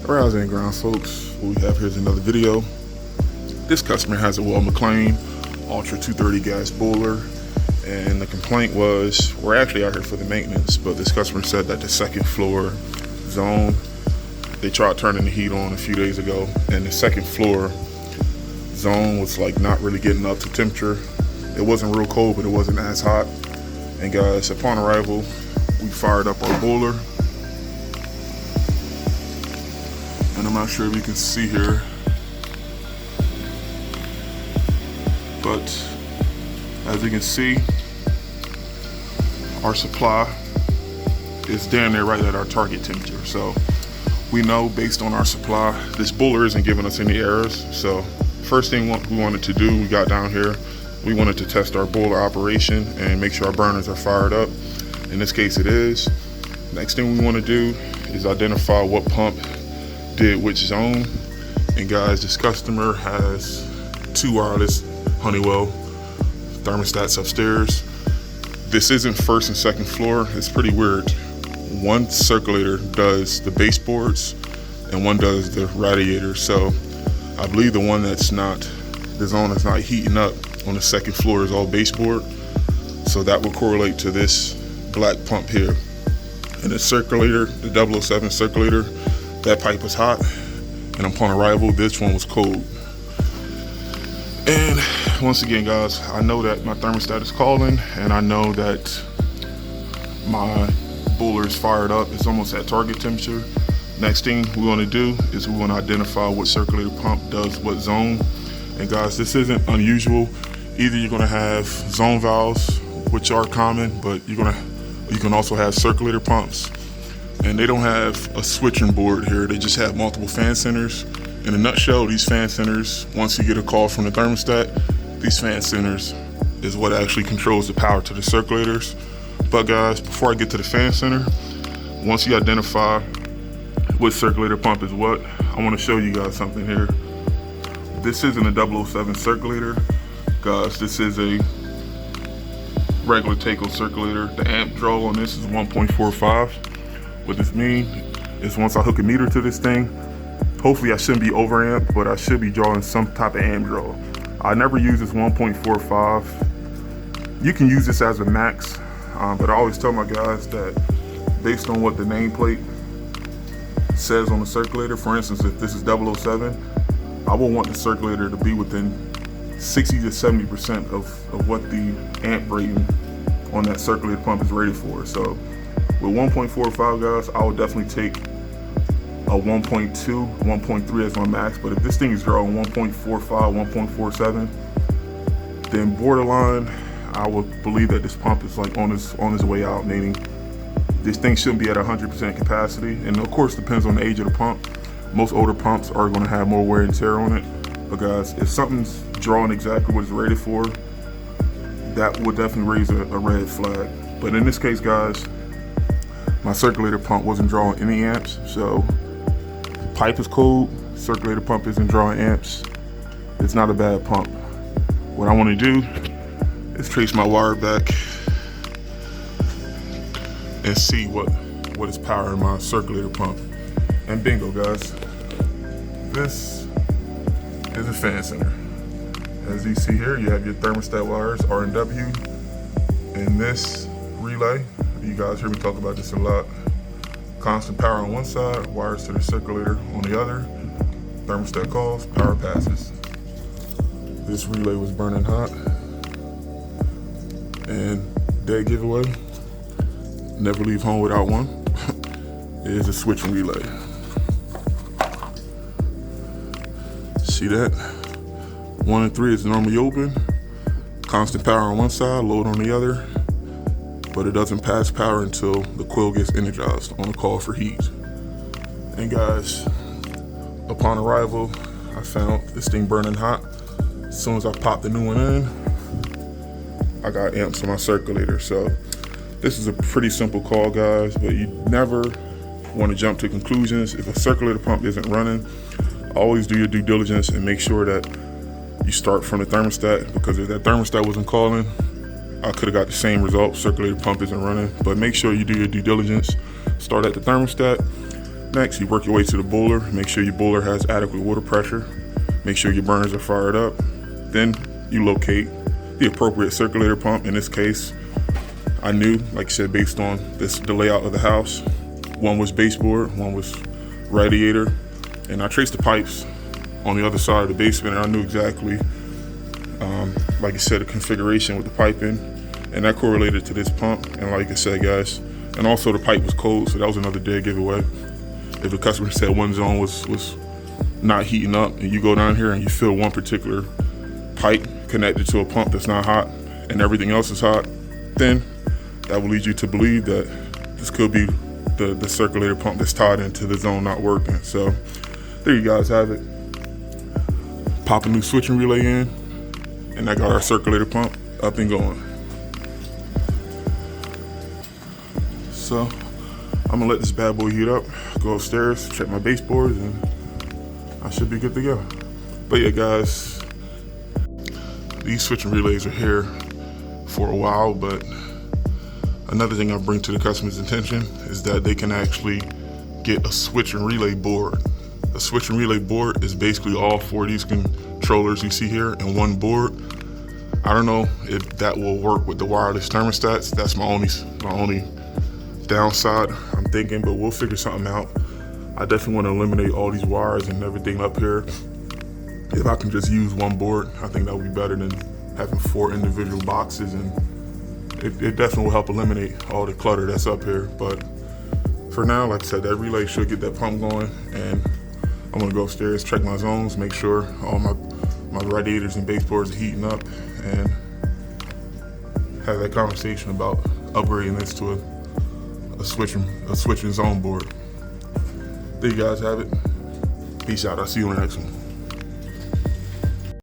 Rise and ground, folks. What we have here is another video. This customer has a Weil McClain Ultra-230 gas boiler, and the complaint was, we're actually out here for the maintenance, but this customer said that the second floor zone, they tried turning the heat on a few days ago, and the second floor zone was like not really getting up to temperature. It wasn't real cold, but it wasn't as hot. And guys, upon arrival, we fired up our boiler. And I'm not sure if you can see here, but as you can see, our supply is down there right at our target temperature. So we know based on our supply, this boiler isn't giving us any errors. So first thing we wanted to do, we got down here, we wanted to test our boiler operation and make sure our burners are fired up. In this case it is. Next thing we want to do is identify what pump did which zone. And guys, this customer has two wireless Honeywell thermostats upstairs. This isn't first and second floor. It's pretty weird. One circulator does the baseboards and one does the radiator. So I believe the one that's not, the zone that's not heating up on the second floor is all baseboard. So that will correlate to this black pump here. And the circulator, the 007 circulator, that pipe was hot, and upon arrival, this one was cold. And once again, guys, I know that my thermostat is calling, and I know that my boiler is fired up. It's almost at target temperature. Next thing we want to do is we want to identify what circulator pump does what zone. And guys, this isn't unusual. Either you're going to have zone valves, which are common, but you can also have circulator pumps. And they don't have a switching board here. They just have multiple fan centers. In a nutshell, these fan centers, once you get a call from the thermostat, these fan centers is what actually controls the power to the circulators. But guys, before I get to the fan center, once you identify what circulator pump is what, I want to show you guys something here. This isn't a 007 circulator. Guys, this is a regular Takeo circulator. The amp draw on this is 1.45. What this means is once I hook a meter to this thing, hopefully I shouldn't be over amped, but I should be drawing some type of amp draw. I never use this 1.45. You can use this as a max, but I always tell my guys that based on what the nameplate says on the circulator, for instance, if this is 007, I will want the circulator to be within 60 to 70% of what the amp rating on that circulator pump is rated for. So with 1.45, guys, I would definitely take a 1.2, 1.3 as my max. But if this thing is drawing 1.45, 1.47, then borderline, I would believe that this pump is like on his way out, meaning this thing shouldn't be at 100% capacity. And of course, depends on the age of the pump. Most older pumps are going to have more wear and tear on it. But guys, if something's drawing exactly what it's rated for, that would definitely raise a red flag. But in this case, guys, my circulator pump wasn't drawing any amps, so the pipe is cold, circulator pump isn't drawing amps. It's not a bad pump. What I want to do is trace my wire back and see what is powering my circulator pump. And bingo, guys, this is a fan center. As you see here, you have your thermostat wires, R and W, and this relay. You guys hear me talk about this a lot. Constant power on one side, wires to the circulator on the other. Thermostat calls, power passes. This relay was burning hot. And dead giveaway, never leave home without one, is a switching relay. See that? 1 and 3 is normally open. Constant power on one side, load on the other. But it doesn't pass power until the coil gets energized on the call for heat. And guys, upon arrival, I found this thing burning hot. As soon as I popped the new one in, I got amps on my circulator. So this is a pretty simple call, guys, but you never want to jump to conclusions. If a circulator pump isn't running, always do your due diligence and make sure that you start from the thermostat, because if that thermostat wasn't calling, I could have got the same result. Circulator pump isn't running. But make sure you do your due diligence. Start at the thermostat, Next, you work your way to the boiler. Make sure your boiler has adequate water pressure. Make sure your burners are fired up. Then you locate the appropriate circulator pump. In this case, I knew, like I said, based on the layout of the house, one was baseboard, one was radiator, and I traced the pipes on the other side of the basement, and I knew exactly, like I said, the configuration with the piping, and that correlated to this pump. And like I said, guys, and also the pipe was cold, so that was another dead giveaway. If the customer said one zone was not heating up, and you go down here and you feel one particular pipe connected to a pump that's not hot, and everything else is hot, then that will lead you to believe that this could be the circulator pump that's tied into the zone not working. So there you guys have it. Pop a new switching relay in, and that got our circulator pump up and going. So I'm gonna let this bad boy heat up, go upstairs, check my baseboards, and I should be good to go. But yeah, guys, these switching relays are here for a while, but another thing I bring to the customer's attention is that they can actually get a switch and relay board. A switch and relay board is basically all four of these controllers you see here in one board. I don't know if that will work with the wireless thermostats. That's my only downside, I'm thinking, but we'll figure something out. I definitely want to eliminate all these wires and everything up here. If I can just use one board, I think that would be better than having four individual boxes, and it definitely will help eliminate all the clutter that's up here. But for now, like I said, that relay should get that pump going, and I'm gonna go upstairs, check my zones, make sure all my radiators and baseboards are heating up, and have that conversation about upgrading this to a switching zone board. There you guys have it. Peace out. I'll see you on the next one.